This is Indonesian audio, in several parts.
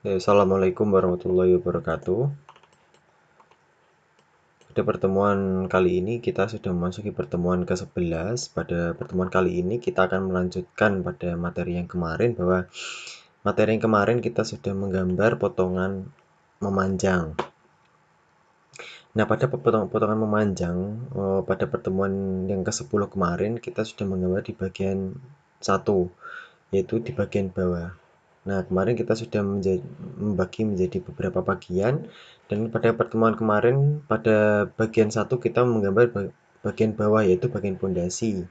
Assalamualaikum warahmatullahi wabarakatuh. Pada pertemuan kali ini kita sudah memasuki pertemuan ke-11. Pada pertemuan kali ini kita akan melanjutkan pada materi yang kemarin, bahwa materi yang kemarin kita sudah menggambar potongan memanjang. Nah, pada potongan memanjang, pada pertemuan yang ke-10 kemarin kita sudah menggambar di bagian 1, yaitu di bagian bawah. Nah, kemarin kita sudah membagi menjadi beberapa bagian, dan pada pertemuan kemarin pada bagian 1 kita menggambar bagian bawah, yaitu bagian pondasi.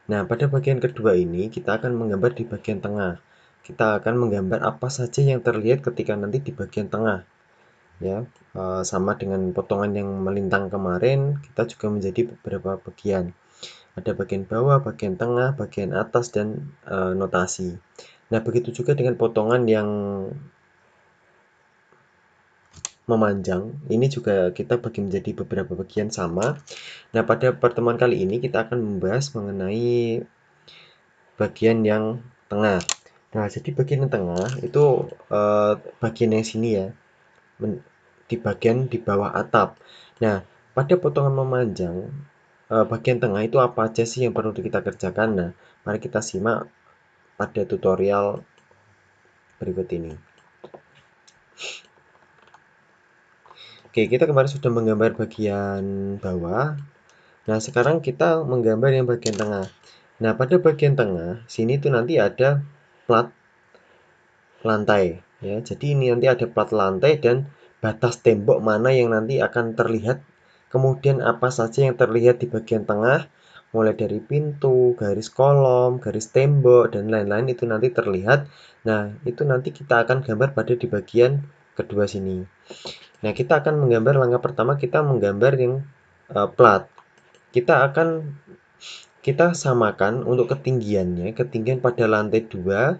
Nah, pada bagian kedua ini kita akan menggambar di bagian tengah. Kita akan menggambar apa saja yang terlihat ketika nanti di bagian tengah, ya. Sama dengan potongan yang melintang kemarin, kita juga menjadi beberapa bagian. Ada bagian bawah, bagian tengah, bagian atas, dan notasi. Nah, begitu juga dengan potongan yang memanjang, ini juga kita bagi menjadi beberapa bagian sama. Nah, pada pertemuan kali ini kita akan membahas mengenai bagian yang tengah. Nah, jadi bagian yang tengah itu bagian yang sini ya, di bagian di bawah atap. Nah, pada potongan memanjang, bagian tengah itu apa aja sih yang perlu kita kerjakan? Nah, mari kita simak pada tutorial berikut ini. Oke, kita kemarin sudah menggambar bagian bawah. Nah, sekarang kita menggambar yang bagian tengah. Nah, pada bagian tengah, sini tuh nanti ada plat lantai, ya. Jadi ini nanti ada plat lantai dan batas tembok mana yang nanti akan terlihat. Kemudian apa saja yang terlihat di bagian tengah, mulai dari pintu, garis kolom, garis tembok, dan lain-lain itu nanti terlihat. Nah, itu nanti kita akan gambar pada di bagian kedua sini. Nah, kita akan menggambar, langkah pertama kita menggambar yang plat. Kita samakan untuk ketinggiannya, ketinggian pada lantai 2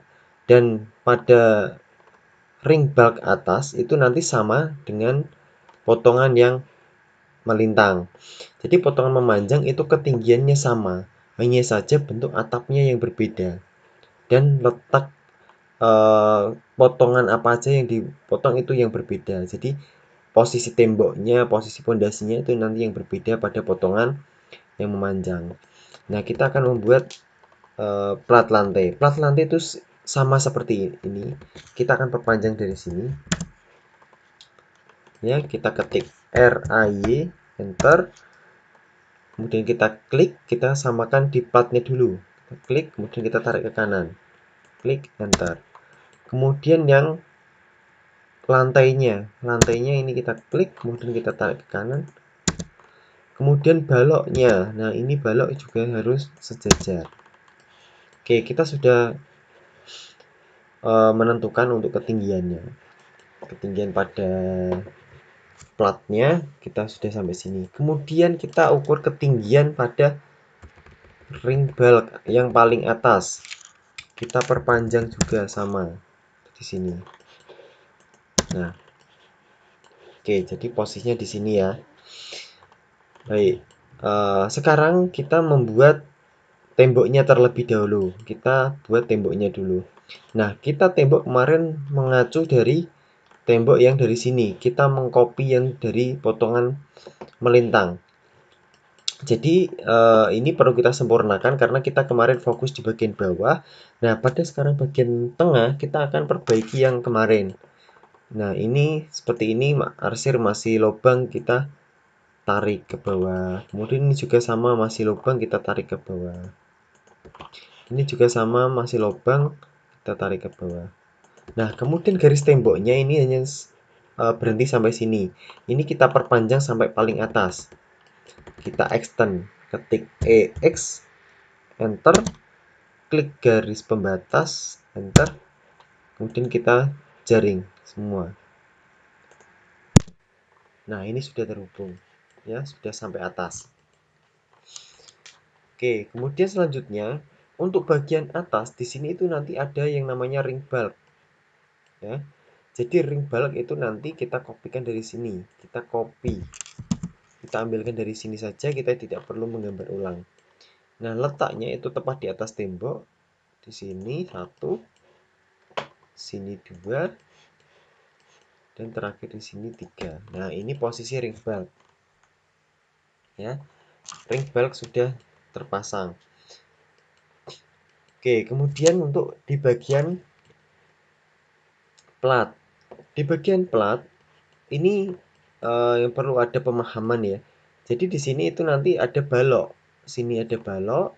dan pada ring bulk atas itu nanti sama dengan potongan yang melintang. Jadi potongan memanjang itu ketinggiannya sama, hanya saja bentuk atapnya yang berbeda dan letak potongan apa aja yang dipotong itu yang berbeda. Jadi posisi temboknya, posisi pondasinya itu nanti yang berbeda pada potongan yang memanjang. Nah, kita akan membuat plat lantai. Plat lantai itu sama seperti ini. Kita akan perpanjang dari sini. Ya, kita ketik RAY, enter. Kemudian kita klik, kita samakan di platnya dulu. Kita klik, kemudian kita tarik ke kanan. Klik, enter. Kemudian yang lantainya ini kita klik, kemudian kita tarik ke kanan. Kemudian baloknya, nah ini balok juga harus sejajar. Oke, kita sudah menentukan untuk ketinggiannya. Ketinggian pada platnya kita sudah sampai sini. Kemudian kita ukur ketinggian pada ring bulk yang paling atas. Kita perpanjang juga sama di sini. Nah, oke, jadi posisinya di sini ya. Baik, sekarang kita membuat temboknya terlebih dahulu. Kita buat temboknya dulu. Nah, kita tembok kemarin mengacu dari tembok yang dari sini. Kita mengcopy yang dari potongan melintang. Jadi ini perlu kita sempurnakan karena kita kemarin fokus di bagian bawah. Nah, pada sekarang bagian tengah kita akan perbaiki yang kemarin. Nah, ini seperti ini, arsir masih lubang, kita tarik ke bawah. Kemudian ini juga sama, masih lubang, kita tarik ke bawah. Ini juga sama, masih lubang, kita tarik ke bawah. Nah, kemudian garis temboknya ini hanya berhenti sampai sini. Ini kita perpanjang sampai paling atas. Kita extend, ketik EX, enter, klik garis pembatas, enter, kemudian kita jaring semua. Nah, ini sudah terhubung, ya, sudah sampai atas. Oke, kemudian selanjutnya untuk bagian atas di sini itu nanti ada yang namanya ring bulk, ya. Jadi ring bulk itu nanti kita kopikan dari sini, kita copy, kita ambilkan dari sini saja, kita tidak perlu menggambar ulang. Nah, letaknya itu tepat di atas tembok. Di sini 1, sini 2, dan terakhir di sini 3. Nah, ini posisi ring bulb. Ya. Ring bulb sudah terpasang. Oke, kemudian untuk di bagian plat. Di bagian plat ini yang perlu ada pemahaman ya. Jadi di sini itu nanti ada balok. Sini ada balok,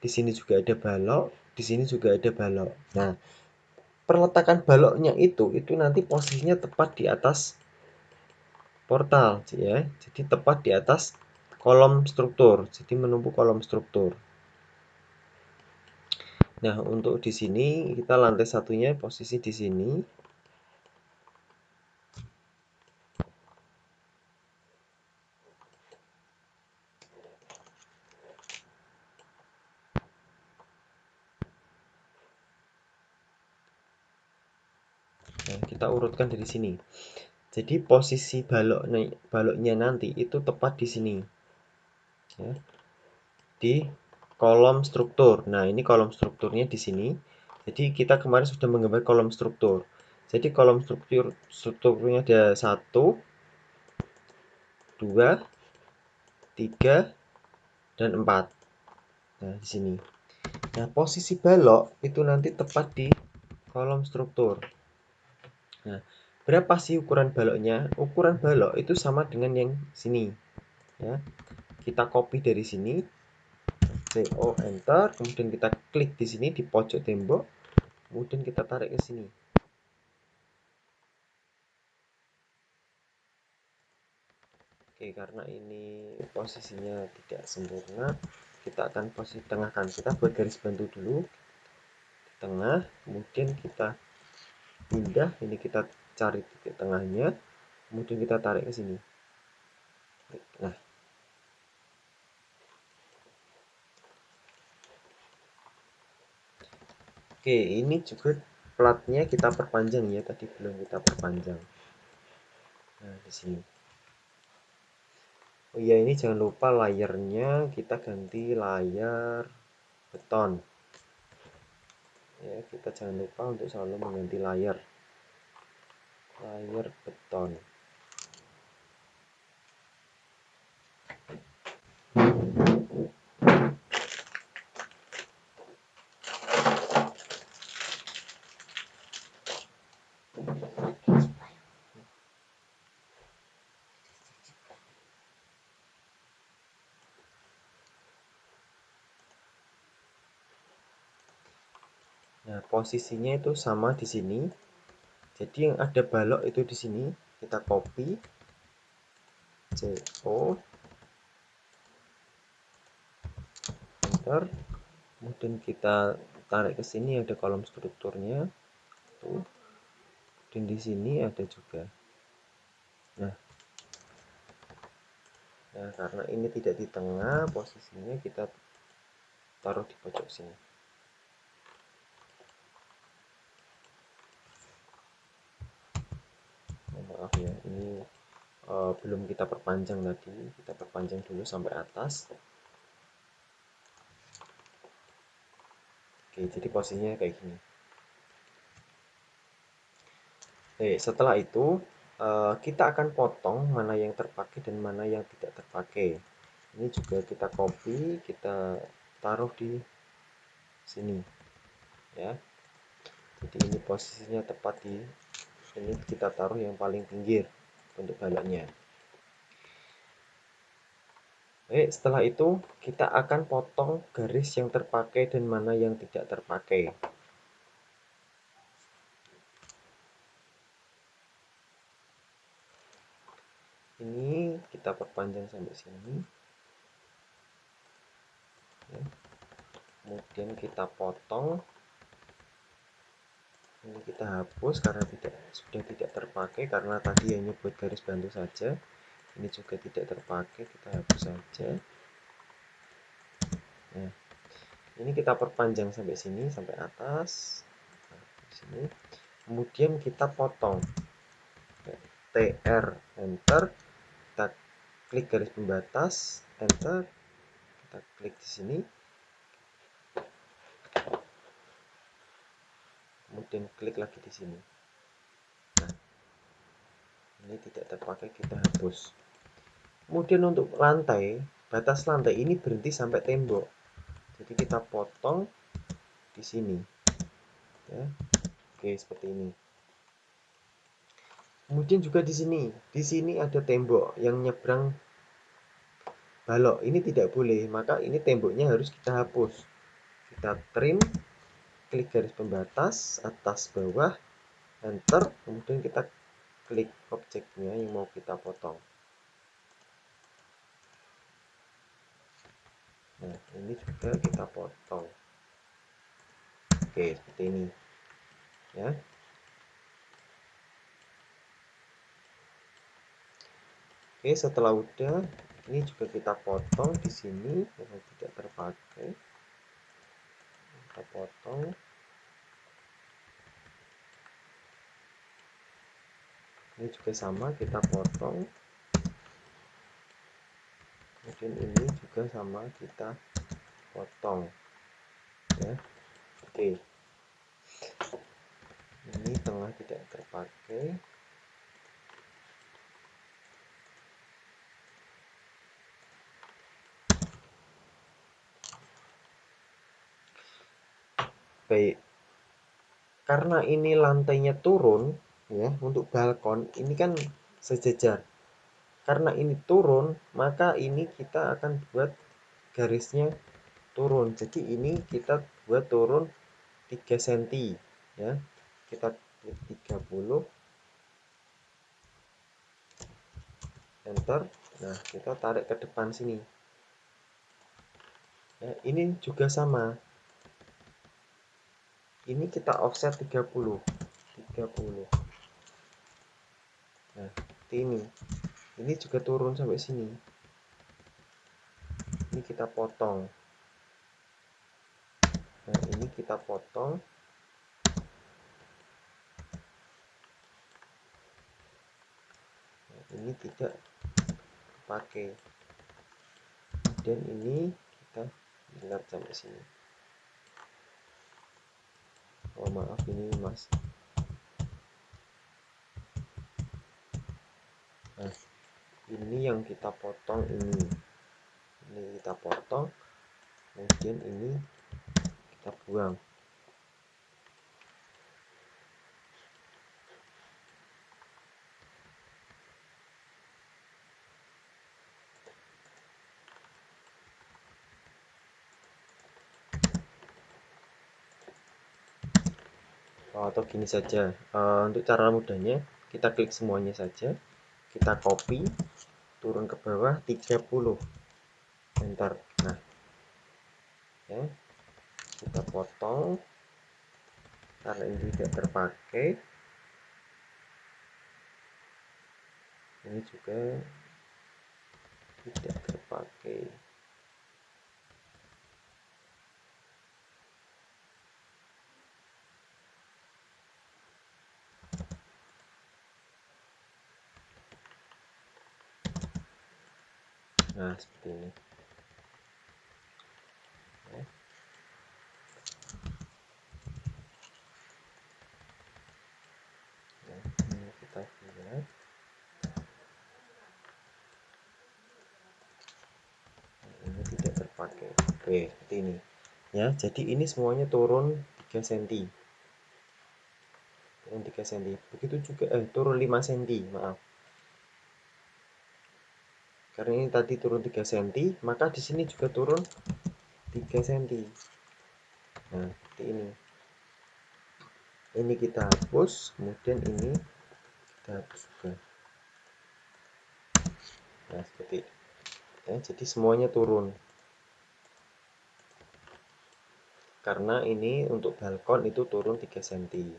di sini juga ada balok, di sini juga ada balok. Nah, perletakan baloknya itu nanti posisinya tepat di atas portal ya. Jadi tepat di atas kolom struktur. Jadi menumpu kolom struktur. Nah, untuk di sini kita lantai satunya posisi di sini. Nah, kita urutkan dari sini. Jadi posisi baloknya nanti itu tepat di sini. Ya, di kolom struktur. Nah, ini kolom strukturnya di sini. Jadi kita kemarin sudah menggambar kolom struktur. Jadi kolom strukturnya ada 1, 2, 3, dan 4. Nah, di sini. Nah, posisi balok itu nanti tepat di kolom struktur. Nah, berapa sih ukuran baloknya? Ukuran balok itu sama dengan yang sini. Ya, kita copy dari sini, CO enter, kemudian kita klik di sini di pojok tembok, kemudian kita tarik ke sini. Oke, karena ini posisinya tidak sempurna, kita akan posisi tengahkan. Kita buat garis bantu dulu di tengah, kemudian kita pindah, ini kita cari titik tengahnya, kemudian kita tarik ke sini. Nah, oke, ini juga platnya kita perpanjang ya, tadi belum kita perpanjang. Nah, di sini. Oh iya, ini jangan lupa layarnya kita ganti layar beton. Ya, kita jangan lupa untuk selalu mengganti layar beton. Nah, posisinya itu sama di sini. Jadi yang ada balok itu di sini, kita copy CO enter, kemudian kita tarik ke sini ada kolom strukturnya tuh, dan di sini ada juga. Nah, karena ini tidak di tengah, posisinya kita taruh di pojok sini. Maaf ya, ini belum kita perpanjang tadi, kita perpanjang dulu sampai atas. Oke, jadi posisinya kayak gini. Oke, setelah itu kita akan potong mana yang terpakai dan mana yang tidak terpakai. Ini juga kita copy, kita taruh di sini ya. Jadi ini posisinya tepat di ini, kita taruh yang paling pinggir untuk baloknya. Oke, setelah itu kita akan potong garis yang terpakai dan mana yang tidak terpakai. Ini kita perpanjang sampai sini. Ya. Kemudian kita potong. Ini kita hapus karena sudah tidak terpakai, karena tadi hanya buat garis bantu saja. Ini juga tidak terpakai, kita hapus saja. Nah, ini kita perpanjang sampai sini, sampai atas. Nah, di sini. Kemudian kita potong. TR enter, kita klik garis pembatas, enter, kita klik di sini, kemudian klik lagi di sini. Nah, Ini tidak terpakai, kita hapus. Kemudian untuk lantai, batas lantai ini berhenti sampai tembok. Jadi kita potong di sini. Ya. Oke, seperti ini. Kemudian juga di sini. Di sini ada tembok yang nyebrang balok. Ini tidak boleh, maka ini temboknya harus kita hapus. Kita trim, klik garis pembatas atas bawah, enter, kemudian kita klik objeknya yang mau kita potong. Nah, ini juga kita potong. Oke, seperti ini. Ya. Oke, setelah udah, ini juga kita potong di sini yang tidak terpakai. Kita potong. Ini juga sama, kita potong. Kemudian ini juga sama, kita potong. Ya. Oke. Ini tengah tidak terpakai. Baik. Karena ini lantainya turun, ya, untuk balkon ini kan sejajar. Karena ini turun, maka ini kita akan buat garisnya turun. Jadi ini kita buat turun 3 cm, ya. Kita klik 30, enter. Nah, kita tarik ke depan sini. Ya, ini juga sama. Ini kita offset 30. Nah, ini. Ini juga turun sampai sini. Ini kita potong. Nah, ini kita potong. Nah, ini tidak pakai. Dan ini kita lihat sampai sini. Oh, maaf, ini mas. Nah, ini yang kita potong ini kita potong, kemudian ini kita buang. Atau gini saja, untuk cara mudahnya kita klik semuanya saja, kita copy turun ke bawah 30, enter. Nah, ya, kita potong karena ini tidak terpakai. Ini juga tidak terpakai. Nah, seperti ini. Ya. Nah, ini kita lihat. Ini tidak terpakai. Oke, seperti ini. Ya, jadi ini semuanya turun 3 cm. Turun 3 cm. Begitu juga turun 5 cm, maaf. Karena ini tadi turun 3 cm, maka di sini juga turun 3 cm. Nah, seperti ini. Ini kita hapus, kemudian ini kita hapus juga. Nah, seperti ya, jadi semuanya turun. Karena ini untuk balkon itu turun 3 cm.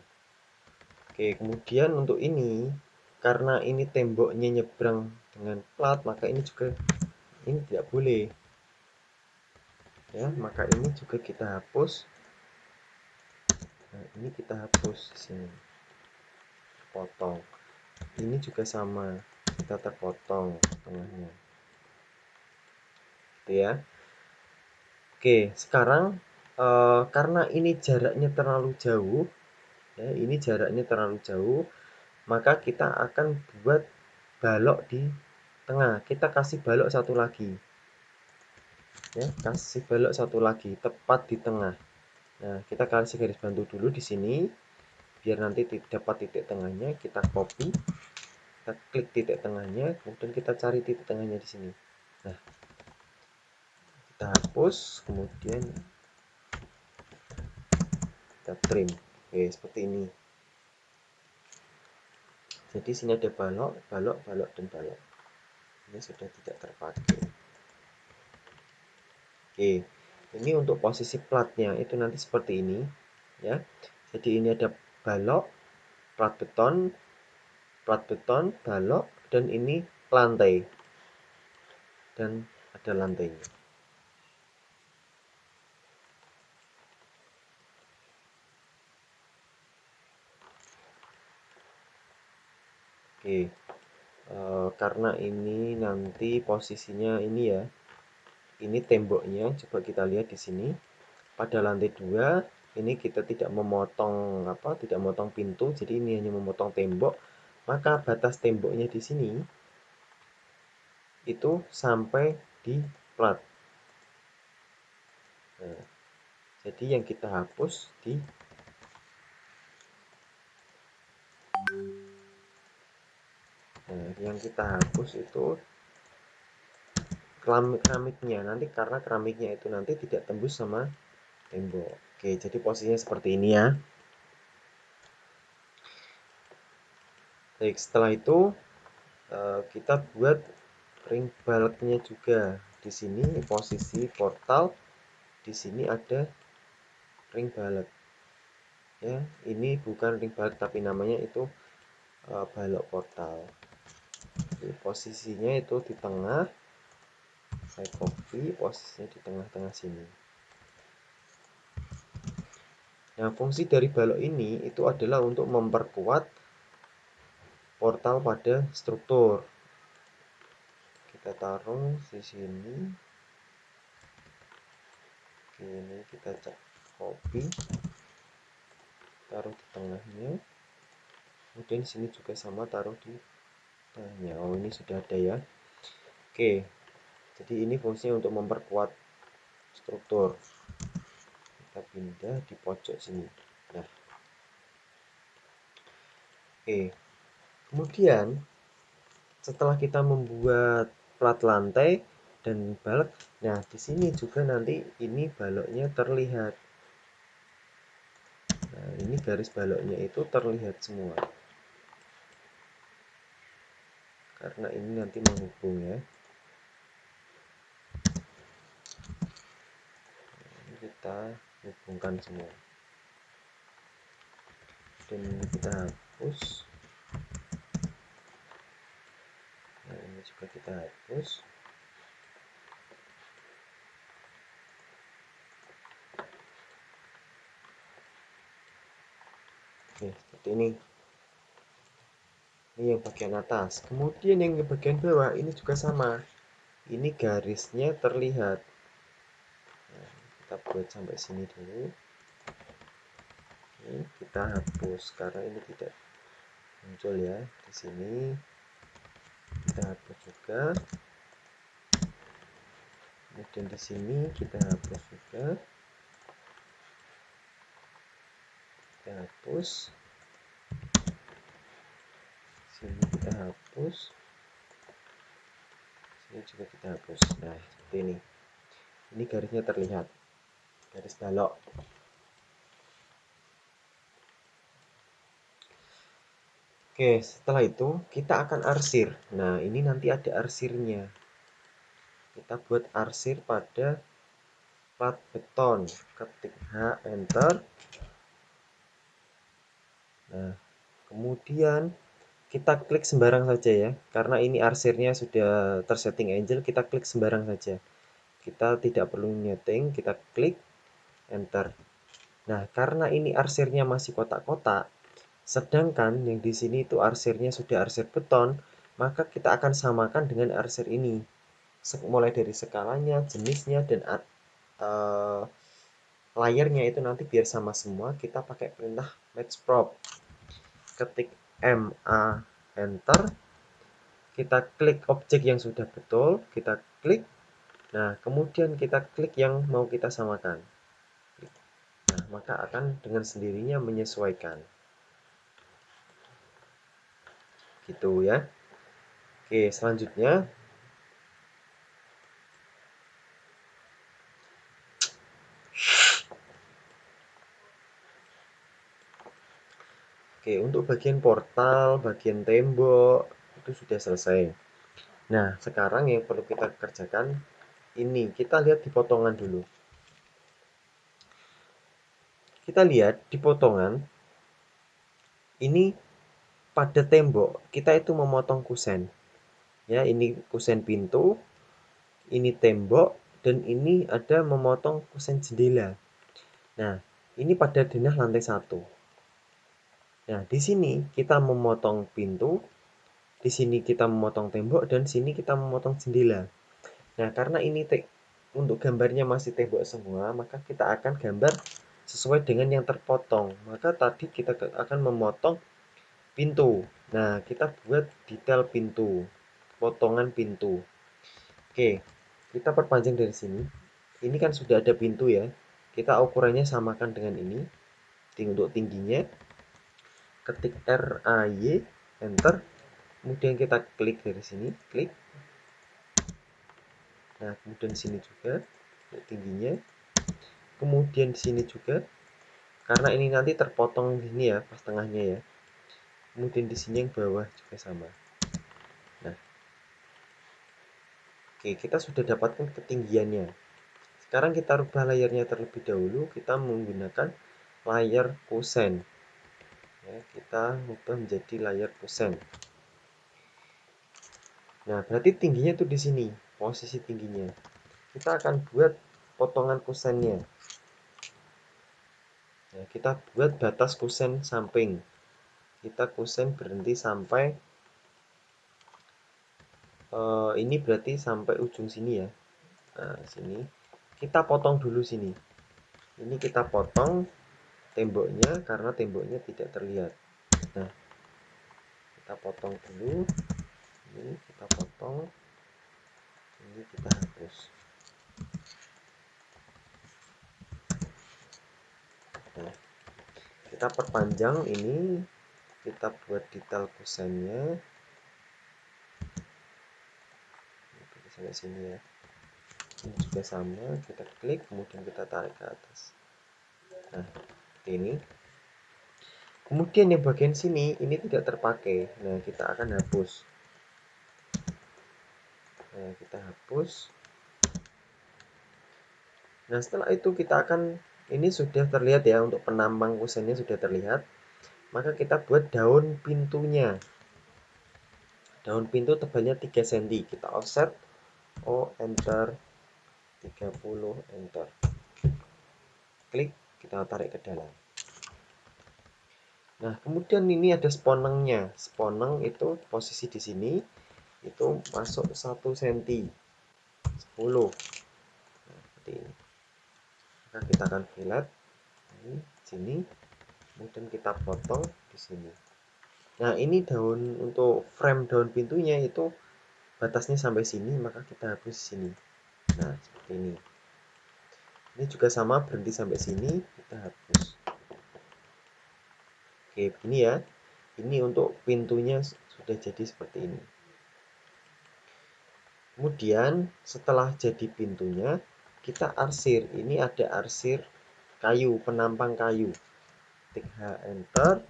Oke, kemudian untuk ini, karena ini temboknya nyebrang dengan plat, maka ini juga ini tidak boleh. Ya, maka ini juga kita hapus. Nah, ini kita hapus di sini. Potong. Ini juga sama, kita terpotong tengahnya. Gitu ya. Oke, sekarang karena ini jaraknya terlalu jauh, ya, ini jaraknya terlalu jauh, maka kita akan buat balok di tengah. Kita kasih balok satu lagi. Ya, kasih balok satu lagi tepat di tengah. Nah, kita kasih garis bantu dulu di sini biar nanti dapat titik tengahnya. Kita copy, kita klik titik tengahnya, kemudian kita cari titik tengahnya di sini. Nah, kita hapus, kemudian kita trim. Oke, seperti ini. Jadi sini ada balok, balok, balok, dan balok. Ini sudah tidak terpakai. Oke, ini untuk posisi platnya itu nanti seperti ini, ya. Jadi ini ada balok, plat beton, balok, dan ini lantai, dan ada lantainya. Oke, karena ini nanti posisinya ini ya, ini temboknya. Coba kita lihat di sini. Pada lantai 2 ini kita tidak memotong pintu, jadi ini hanya memotong tembok. Maka batas temboknya di sini itu sampai di plat. Nah, jadi yang kita hapus itu keramiknya nanti, karena keramiknya itu nanti tidak tembus sama tembok. Oke, jadi posisinya seperti ini ya. Baik, setelah itu kita buat ring bulknya juga. Di sini posisi portal, di sini ada ring bulk. Ya, ini bukan ring bulk tapi namanya itu balok portal. Jadi, posisinya itu di tengah. Saya copy, posisinya di tengah-tengah sini. Nah, fungsi dari balok ini itu adalah untuk memperkuat portal pada struktur. Kita taruh di sini. Ini kita copy, taruh di tengahnya. Kemudian di sini juga sama, taruh di tengahnya. Oh, ini sudah ada ya. Oke, jadi ini fungsinya untuk memperkuat struktur. Kita pindah di pojok sini. Nah, oke. Kemudian setelah kita membuat plat lantai dan balok, nah di sini juga nanti ini baloknya terlihat. Nah, ini garis baloknya itu terlihat semua. Karena ini nanti menghubung ya. Ini kita hubungkan semua. Dan ini kita hapus. Nah, ini juga kita hapus. Oke, seperti ini. Ini yang bagian atas. Kemudian yang bagian bawah ini juga sama. Ini garisnya terlihat. Nah, kita buat sampai sini dulu. Oke, kita hapus karena ini tidak muncul ya di sini. Kita hapus juga. Kemudian di sini kita hapus juga. Kita hapus. Sini kita hapus. Sini juga kita hapus. Nah, seperti ini. Ini garisnya terlihat. Garis balok. Oke, setelah itu kita akan arsir. Nah, ini nanti ada arsirnya. Kita buat arsir pada plat beton. Ketik H, enter. Nah, kemudian kita klik sembarang saja ya. Karena ini arsirnya sudah tersetting angel, kita klik sembarang saja. Kita tidak perlu nyeting, kita klik enter. Nah, karena ini arsirnya masih kotak-kotak, sedangkan yang di sini itu arsirnya sudah arsir beton, maka kita akan samakan dengan arsir ini. Mulai dari skalanya, jenisnya, dan layernya itu nanti biar sama semua, kita pakai perintah match prop. Ketik MA enter. kita klik objek yang sudah betul, kita klik. Nah, kemudian kita klik yang mau kita samakan. Nah, maka akan dengan sendirinya menyesuaikan. Gitu ya. Oke, selanjutnya untuk bagian portal, bagian tembok itu sudah selesai. Nah, sekarang yang perlu kita kerjakan ini, kita lihat di potongan dulu. Kita lihat di potongan ini pada tembok kita itu memotong kusen. Ya, ini kusen pintu, ini tembok, dan ini ada memotong kusen jendela. Nah, ini pada denah lantai 1. Nah, di sini kita memotong pintu, di sini kita memotong tembok, dan sini kita memotong jendela. Nah, karena ini untuk gambarnya masih tembok semua, maka kita akan gambar sesuai dengan yang terpotong. Maka tadi kita akan memotong pintu. Nah, kita buat detail pintu, potongan pintu. Oke, kita perpanjang dari sini. Ini kan sudah ada pintu ya. Kita ukurannya samakan dengan ini. Untuk tingginya, ketik RAY, enter. Kemudian kita klik dari sini, klik. Nah, kemudian di sini juga untuk tingginya. Kemudian di sini juga, karena ini nanti terpotong gini ya, pas tengahnya ya. Kemudian di sini yang bawah juga sama. Nah, oke, kita sudah dapatkan ketinggiannya. Sekarang kita rubah layarnya terlebih dahulu. Kita menggunakan layar kusen. Ya, kita rubah menjadi layar kusen. Nah, berarti tingginya itu di sini, posisi tingginya. Kita akan buat potongan kusennya. Nah, kita buat batas kusen samping. Kita kusen berhenti sampai ini berarti sampai ujung sini ya. Nah, sini kita potong dulu sini. Ini kita potong temboknya karena temboknya tidak terlihat. Nah, kita potong dulu. Ini kita potong. Ini kita hapus. Nah, kita perpanjang ini. Kita buat detail kusennya. Sampai sini ya. Ini juga sama, kita klik kemudian kita tarik ke atas. Nah, seperti ini. Kemudian yang bagian sini ini tidak terpakai. Nah, kita akan hapus. Nah, kita hapus. Nah, setelah itu kita akan, ini sudah terlihat ya, untuk penampang kusennya sudah terlihat. Maka kita buat daun pintunya. Daun pintu tebalnya 3 cm. Kita offset. Enter. 30, enter. Klik, kita tarik ke dalam. Nah, kemudian ini ada sponengnya. Sponeng itu posisi di sini itu masuk 1 cm. 10. Nah, seperti ini. Maka kita akan fillet ini sini, kemudian kita potong di sini. Nah, ini daun untuk frame daun pintunya itu batasnya sampai sini, maka kita hapus di sini. Nah, seperti ini. Ini juga sama, berhenti sampai sini, kita hapus. Oke, begini ya. Ini untuk pintunya sudah jadi seperti ini. Kemudian setelah jadi pintunya, kita arsir. Ini ada arsir kayu, penampang kayu. Ketik H, enter.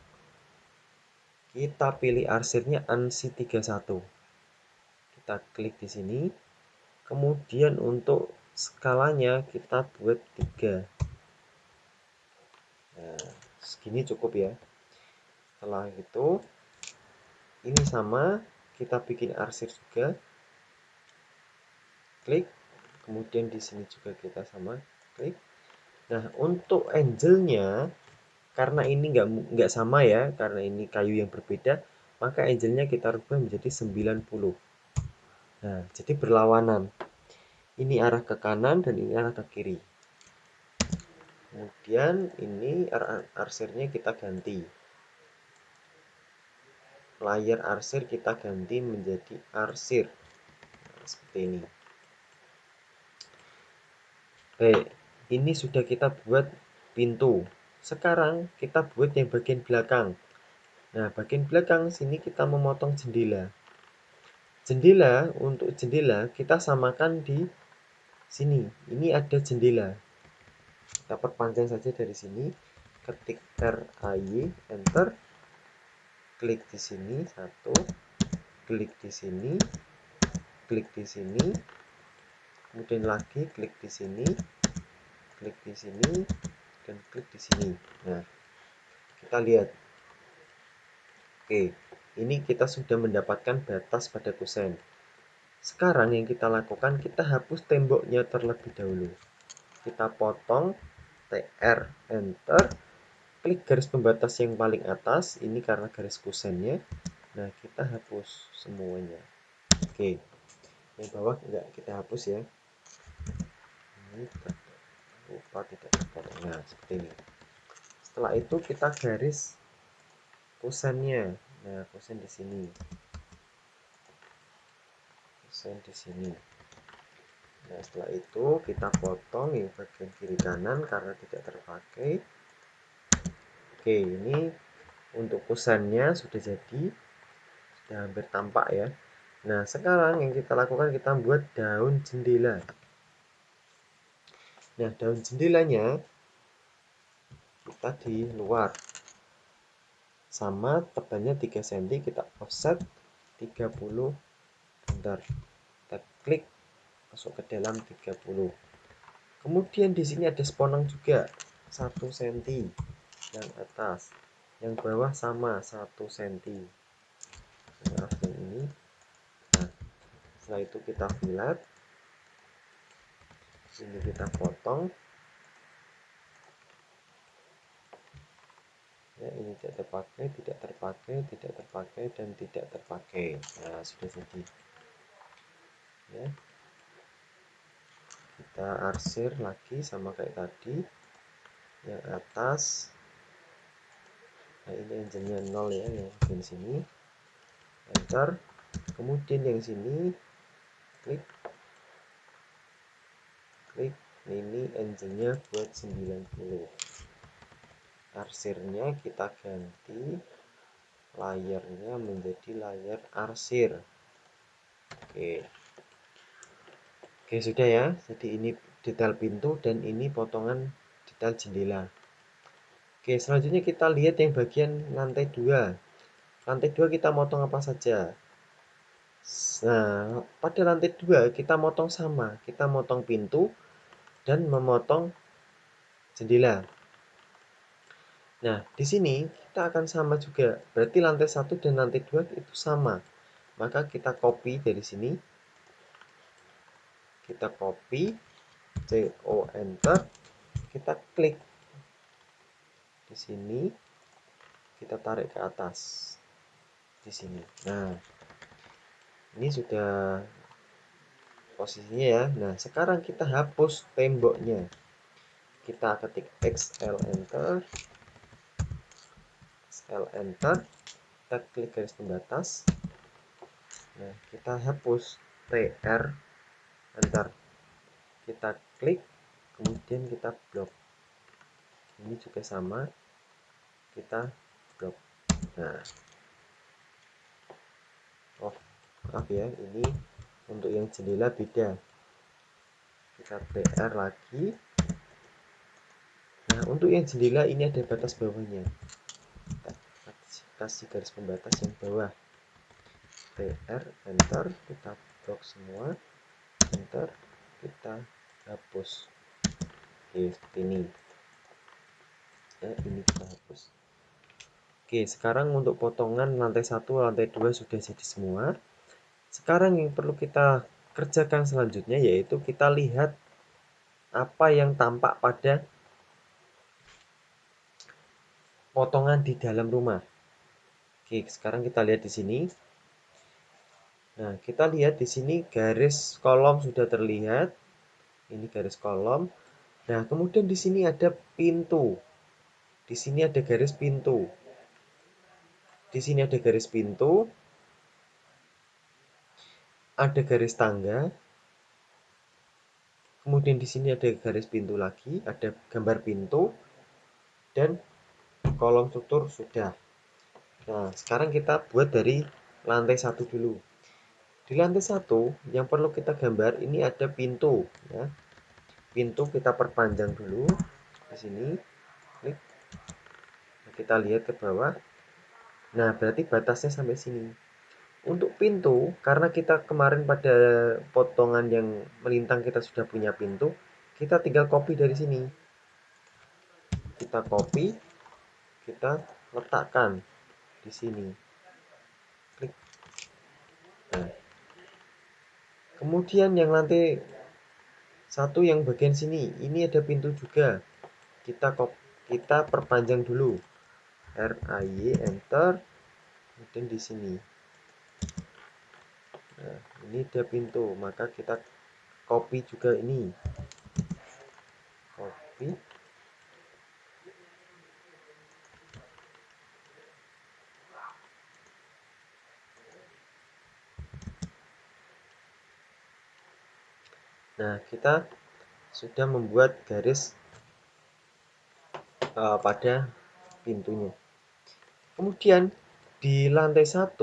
Kita pilih arsirnya ANSI 31. Kita klik di sini. Kemudian untuk skalanya kita buat 3. Nah, segini cukup ya. Setelah itu, ini sama, kita bikin arsir juga. Klik. Kemudian di sini juga kita sama, klik. Nah, untuk angelnya, karena ini nggak sama ya, karena ini kayu yang berbeda, maka angelnya kita rubah menjadi 90. Nah, jadi berlawanan. Ini arah ke kanan dan ini arah ke kiri. Kemudian ini arsirnya kita ganti. layar arsir kita ganti menjadi arsir. Nah, seperti ini. Baik, ini sudah kita buat pintu. Sekarang kita buat yang bagian belakang. Nah, bagian belakang sini kita memotong jendela. Untuk jendela kita samakan di sini. Ini ada jendela. Kita perpanjang saja dari sini. Ketik RAY, enter. Klik di sini satu, klik di sini, klik di sini. Kemudian lagi klik di sini, klik di sini, dan klik di sini. Nah, kita lihat. Oke, ini kita sudah mendapatkan batas pada kusen. Sekarang yang kita lakukan, kita hapus temboknya terlebih dahulu. Kita potong, TR, enter, klik garis pembatas yang paling atas, ini karena garis kusennya. Nah, kita hapus semuanya. Oke, yang bawah enggak kita hapus ya. Ini lupa tidak terpotong. Nah, seperti ini. Setelah itu kita garis kusennya. Nah, kusen di sini. Kusen di sini. Nah, setelah itu kita potong yang bagian kiri kanan karena tidak terpakai. Oke, ini untuk kusennya sudah jadi. Sudah hampir tampak ya. Nah, sekarang yang kita lakukan kita buat daun jendela. Nah, daun jendelanya kita di luar. Sama tebalnya 3 cm, kita offset 30. Bentar. Kita klik masuk ke dalam 30. Kemudian di sini ada sponeng juga 1 cm yang atas. Yang bawah sama 1 cm. Maaf yang ini. Nah, setelah itu kita filet. Sini kita potong. Ya, ini tidak terpakai, tidak terpakai, tidak terpakai, dan tidak terpakai. Nah, sudah jadi. Ya. Kita arsir lagi sama kayak tadi. Yang atas. Nah, ini engine-nya 0 ya, yang di sini. Enter. Kemudian yang sini klik. Klik. Ini engine-nya buat 90. Arsirnya kita ganti layarnya menjadi layar arsir. Oke, sudah ya. Jadi ini detail pintu dan ini potongan detail jendela. Oke, selanjutnya kita lihat yang bagian lantai 2. Lantai 2 kita motong apa saja. Nah, pada lantai 2 kita motong sama. Kita motong pintu dan memotong jendela. Nah, di sini kita akan sama juga. Berarti lantai 1 dan lantai 2 itu sama. Maka kita copy dari sini. Kita copy, CO enter, kita klik di sini, kita tarik ke atas di sini. Nah, ini sudah posisinya ya. Nah, sekarang kita hapus temboknya. Kita ketik XL enter, XL enter, kita klik garis pembatas. Nah, kita hapus TR enter, kita klik, kemudian kita blok. Ini juga sama, kita blok. Nah, oh maaf ya, ini untuk yang jendela beda. Kita TR lagi. Nah, untuk yang jendela ini ada batas bawahnya. Kita kasih garis pembatas yang bawah. TR enter, kita blok semua. Enter, kita hapus. Oke, seperti ini. Ya, ini kita hapus. Oke, sekarang untuk potongan lantai 1, lantai 2 sudah jadi semua. Sekarang yang perlu kita kerjakan selanjutnya yaitu kita lihat apa yang tampak pada potongan di dalam rumah. Oke, sekarang kita lihat di sini. Nah, kita lihat di sini garis kolom sudah terlihat. Ini garis kolom. Nah, kemudian di sini ada pintu. Di sini ada garis pintu. Di sini ada garis pintu, ada garis tangga, kemudian di sini ada garis pintu lagi, ada gambar pintu, dan kolom struktur sudah. Nah, sekarang kita buat dari lantai 1 dulu. Di lantai 1 yang perlu kita gambar ini ada pintu, ya. Pintu kita perpanjang dulu di sini. Klik. Kita lihat ke bawah. Nah, berarti batasnya sampai sini. Untuk pintu, karena kita kemarin pada potongan yang melintang kita sudah punya pintu, kita tinggal copy dari sini. Kita copy, kita letakkan di sini. Klik. Nah, kemudian yang lantai 1 yang bagian sini, ini ada pintu juga. Kita perpanjang dulu. RAY enter, kemudian di sini. Nah, ini ada pintu, maka kita copy juga ini. Copy. Nah, kita sudah membuat garis pada pintunya. Kemudian di lantai 1,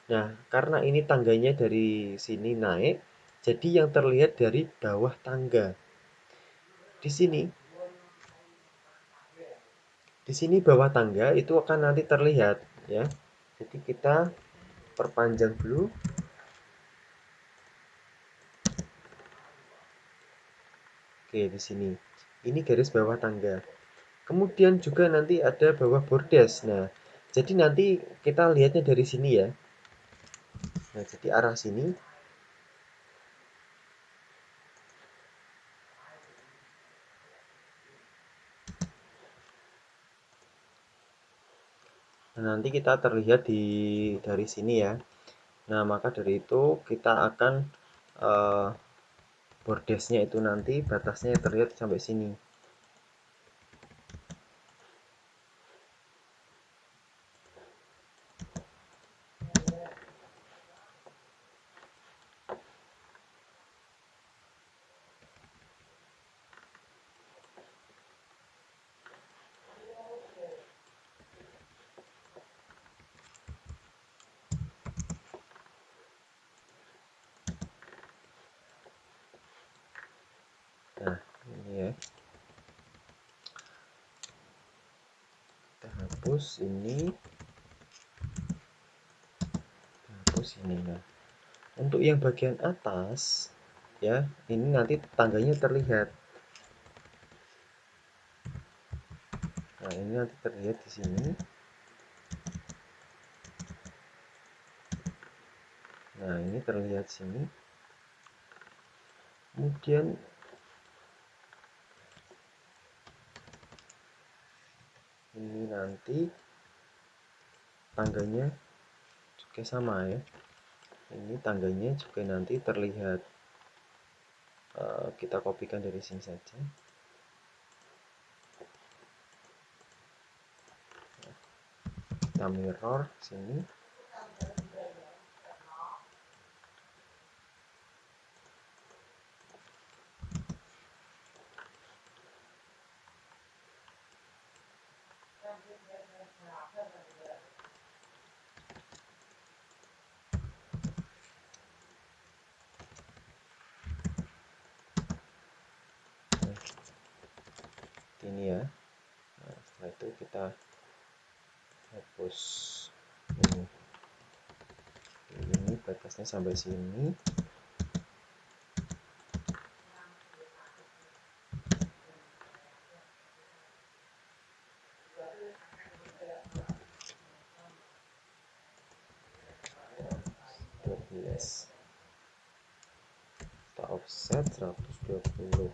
nah karena ini tangganya dari sini naik, jadi yang terlihat dari bawah tangga. Di sini bawah tangga itu akan nanti terlihat, ya. Jadi kita perpanjang dulu. Oke, di sini. Ini garis bawah tangga. Kemudian juga nanti ada bawah bordes. Nah, jadi nanti kita lihatnya dari sini ya. Nah, jadi arah sini. Nah, nanti kita terlihat dari sini ya. Nah, maka dari itu kita akan bordesnya itu nanti batasnya terlihat sampai sini. Nah, ini ya. Kita hapus ini. Hapus ini. Nah, untuk yang bagian atas ya, ini nanti tangganya terlihat. Nah, ini nanti terlihat di sini. Nah, ini terlihat sini. Kemudian ini nanti tangganya juga sama ya. Ini tangganya juga nanti terlihat. Kita kopikan dari sini saja. Kita mirror sini. Ini ya. Nah, setelah itu kita hapus ini batasnya sampai sini. Kita offset 120.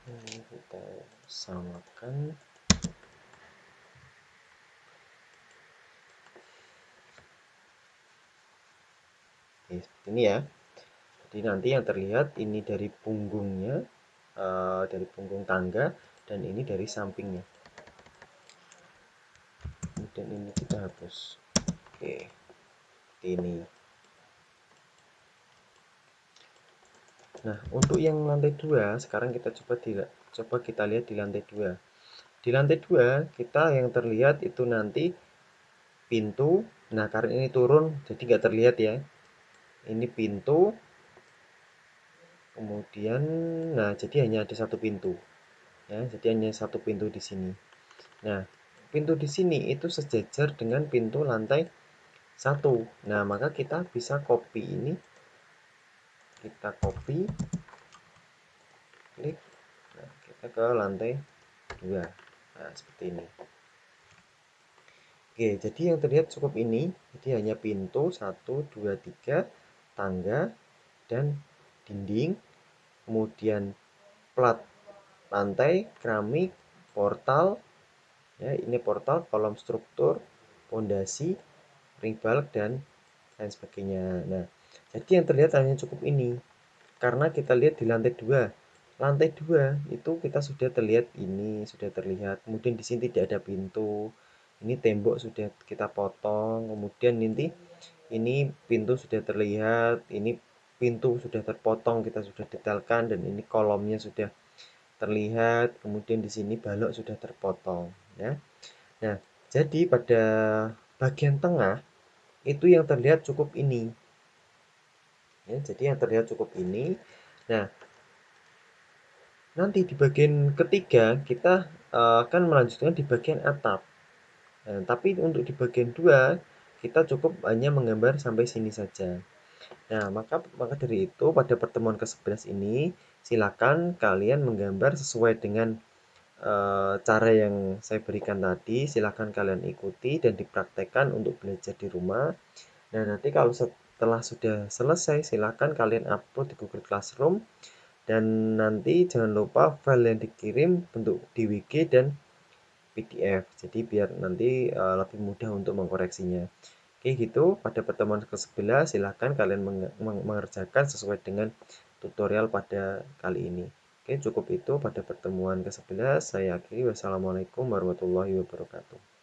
Ini kita samakan. Oke, seperti ini ya. Jadi nanti yang terlihat ini dari punggungnya, dari punggung tangga, dan ini dari sampingnya. Kemudian ini kita hapus. Oke, seperti ini. Nah, untuk yang lantai 2, sekarang kita coba kita lihat di lantai 2. Di lantai 2, kita yang terlihat itu nanti pintu. Nah, karena ini turun, jadi nggak terlihat ya. Ini pintu, kemudian, nah jadi hanya ada satu pintu. Ya, jadi hanya satu pintu di sini. Nah, pintu di sini itu sejajar dengan pintu lantai 1. Nah, maka kita bisa copy ini. Kita copy, klik. Nah, kita ke lantai 2. Nah, seperti ini. Oke, jadi yang terlihat cukup ini. Jadi hanya pintu 1, 2, 3, tangga, dan dinding. Kemudian plat lantai, keramik, portal. Ya, ini portal, kolom struktur, pondasi, ring bulk, dan lain sebagainya. Nah, jadi yang terlihat hanya cukup ini. Karena kita lihat di lantai 2. Lantai 2 itu kita sudah terlihat ini, sudah terlihat. Kemudian di sini tidak ada pintu. Ini tembok sudah kita potong. Kemudian nanti ini pintu sudah terlihat, ini pintu sudah terpotong, kita sudah detailkan, dan ini kolomnya sudah terlihat. Kemudian di sini balok sudah terpotong, ya. Nah, jadi pada bagian tengah itu yang terlihat cukup ini. Ya, jadi yang terlihat cukup ini. Nah, nanti di bagian ketiga kita akan melanjutkan di bagian atap. Nah, tapi untuk di bagian 2 kita cukup hanya menggambar sampai sini saja. Nah, maka dari itu pada pertemuan ke-11 ini silakan kalian menggambar sesuai dengan cara yang saya berikan tadi. Silakan kalian ikuti dan dipraktekkan untuk belajar di rumah. Nah, nanti kalau setelah sudah selesai silakan kalian upload di Google Classroom. Dan nanti jangan lupa file yang dikirim bentuk DWG dan PDF. Jadi biar nanti lebih mudah untuk mengkoreksinya. Oke gitu, pada pertemuan ke-11 silahkan kalian mengerjakan sesuai dengan tutorial pada kali ini. Oke, cukup itu pada pertemuan ke-11. Saya akhiri. Wassalamualaikum warahmatullahi wabarakatuh.